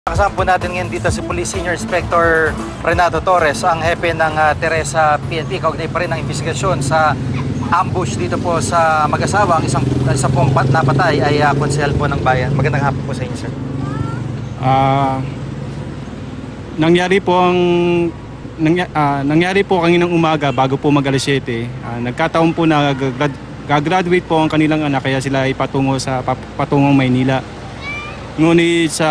Kasama po natin ngayon dito si Police Senior Inspector Renato Torres, ang hepe ng Teresa PNP. Kaugnay pa rin ang investigasyon sa ambush dito po sa mag-asawa. Ang isa pong napatay ay konsehal po ng bayan. Magandang hapon po sa inyo, sir. Nangyari po kaninang umaga bago po mag-alas 7. Nagkataon po na gagraduate po ang kanilang anak, kaya sila ay patungong Maynila. Ngunit sa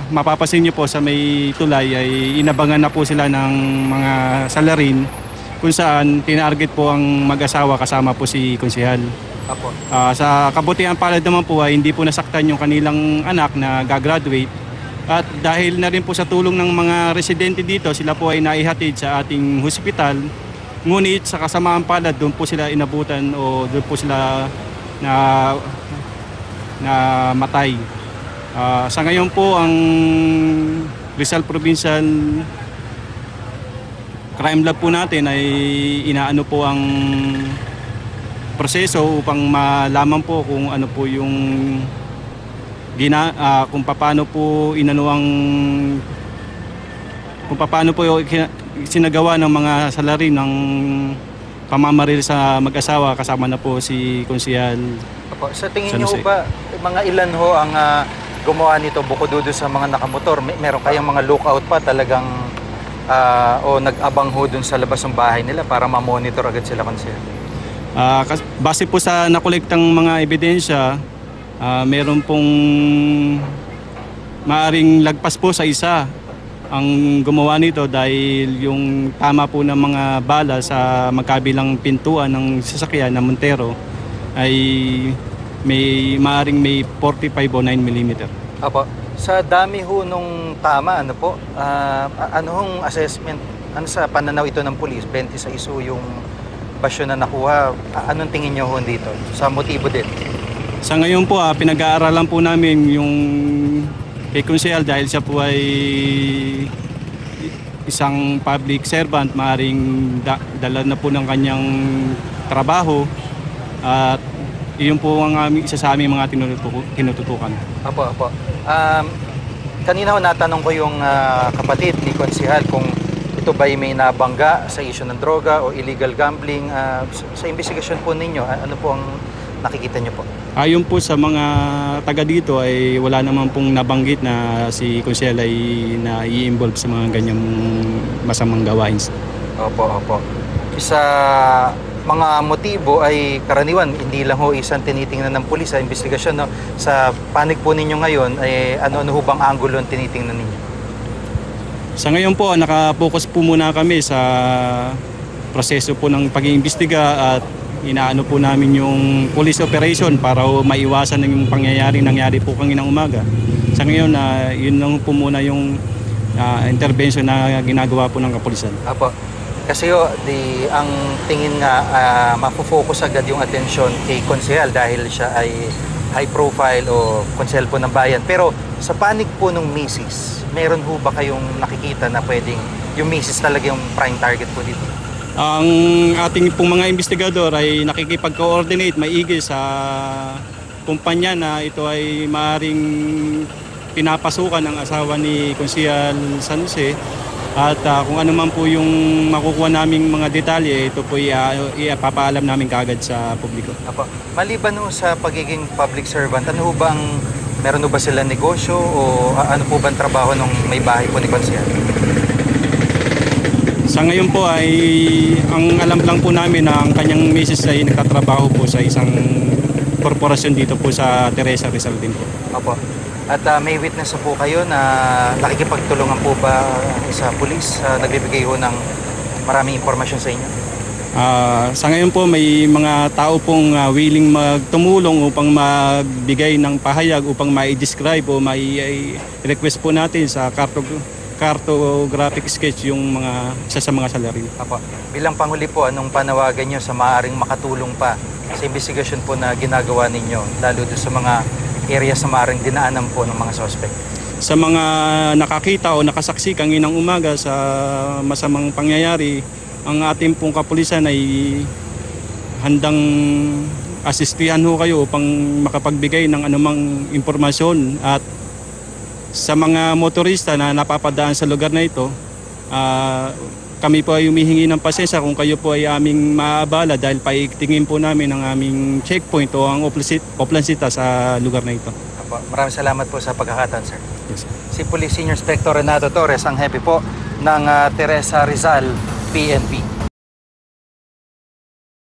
mapapasin niyo po sa may tulay ay inabangan na po sila ng mga salarin kung saan tinarget po ang mag-asawa kasama po si konsehal. Apo. Sa kabutihan palad naman po ay hindi po nasaktan yung kanilang anak na gagraduate. At dahil na rin po sa tulong ng mga residente dito, sila po ay naihatid sa ating hospital. Ngunit sa kasamaan palad, doon po sila inabutan o doon po sila na matay. Sa ngayon po, ang Rizal Provincial Crime Lab po natin ay inaano po ang proseso upang malaman po kung ano po yung kung paano po sinagawa ng mga salarin ng pamamaril sa mag-asawa, kasama na po si konsehal. Sa tingin niyo ba, mga ilan ho ang gumawa nito bukod doon sa mga nakamotor? Meron kayang mga lookout pa talagang o nag-abang ho doon sa labas ng bahay nila para ma-monitor agad sila, konsehal? Base po sa nakolektang mga ebidensya, meron pong maaring lagpas po sa isa ang gumawa nito dahil yung tama po ng mga bala sa magkabilang pintuan ng sasakyan na Montero ay maaring may 45 o 9mm. Apo, sa dami ho nung tama, ano po, ano hong assessment, ano sa pananaw ito ng pulis, 26 ho yung basyo na nakuha, anong tingin nyo ho dito sa motibo din? Sa ngayon po, pinag-aaralan po namin yung kay konsehal dahil siya po ay isang public servant, maaaring dala na po ng kanyang trabaho at iyon po ang isa sa aming mga tinututukan. Apo. Kanina ho natanong ko yung kapatid ni konsehal kung ito ba may nabangga sa issue ng droga o illegal gambling. Sa investigasyon po ninyo, ano po ang nakikita niyo po? Ayon po sa mga taga dito ay wala naman pong nabanggit na si konsehal ay na-i-involve sa mga ganyang masamang gawain. Opo. Sa mga motibo ay karaniwan, hindi lang ho isang tinitingnan ng pulis sa investigasyon. No? Sa panig po ninyo ngayon, ay ano-ano ho bang angulo ang tinitingnan ninyo? Sa ngayon po, nakapokus po muna kami sa proseso po ng pag-iimbestiga at inaano po namin yung police operation para maiwasan ng nangyari po kaninang umaga. Sa ngayon, yun lang po muna yung intervention na ginagawa po ng kapulisan. Apo. Kasi ang tingin nga, mapofocus agad yung atensyon kay konsehal dahil siya ay high profile o konsehal po ng bayan. Pero sa panig po ng misis, meron ho ba kayong nakikita na pwedeng yung misis talaga yung prime target po dito? Ang ating pong mga investigador ay nakikipag-coordinate maigi sa kumpanya na ito ay maaaring pinapasukan ng asawa ni Konsehal San Jose. At kung ano man po yung makukuha naming mga detalye, ito po ipapaalam namin kaagad sa publiko. Apo. Maliban ho sa pagiging public servant, ano ho ba meron ho ba sila negosyo o ano po ba ang trabaho ng may bahay po ni konsehal? Sa ngayon po ay ang alam lang po namin na ang kanyang misis ay nagtatrabaho po sa isang korporasyon dito po sa Teresa Rizal din po. Apo. At may witness po kayo na nakikipagtulungan po ba sa pulis? Nagbibigay ho ng maraming impormasyon sa inyo? Sa ngayon po may mga tao pong willing magtumulong upang magbigay ng pahayag upang ma-describe o ma-request po natin sa cartographic sketch yung isa sa mga salarin. Apo. Bilang panghuli po, anong panawagan nyo sa maaaring makatulong pa sa investigasyon po na ginagawa ninyo, lalo doon sa mga area sa maaaring dinaanan po ng mga suspect? Sa mga nakakita o nakasaksi kaninang umaga sa masamang pangyayari, ang ating pong kapulisan ay handang asistihan ho kayo upang makapagbigay ng anumang impormasyon at Sa mga motorista na napapadaan sa lugar na ito, kami po ay humihingi ng pasensya kung kayo po ay aming maaabala dahil paigtingin po namin ang aming checkpoint o ang oplansita sa lugar na ito. Apo, maraming salamat po sa pagkakataon, sir. Yes, sir. Si Police Senior Inspector Renato Torres, ang hepe po ng Teresa Rizal PNP.